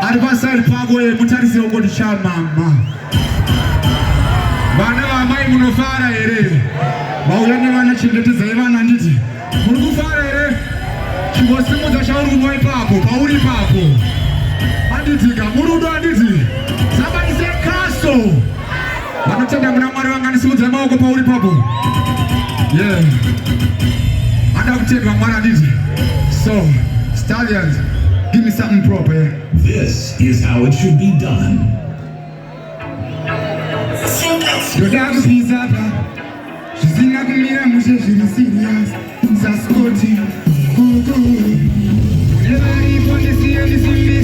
Adversary pagwe mutarise ogodi chamama. Bana bamai munofara ere. Bauyane bana chindetiza ivana nditi. Muri kufara ere. Chibosimuza shauri boy papo, pauri papo. Anditika murudo anditi. Somebody say castle. Vanotenda muna mwari wanga nisimudza maoko pauri papo. Yeah. Anda kucheka mwari anditi. So, stallions, give me something proper. This is how it should be done. Yodago pizza. She's in a mirror, she's serious. Saskoti, go. Everybody see and see me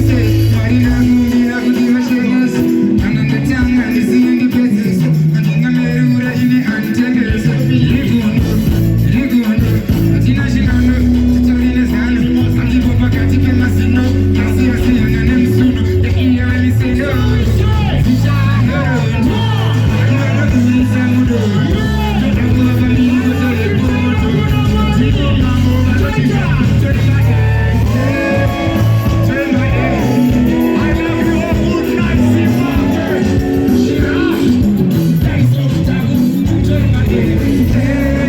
Marina Mumia with the machines. And on the tongue and the sea in the places. And in the mirror in the antennas. Ligun, Tina Shigano, Torinas hand. And the Papa Katika Masino. Nasi and an Emsuno. The ear and the say no. Hey.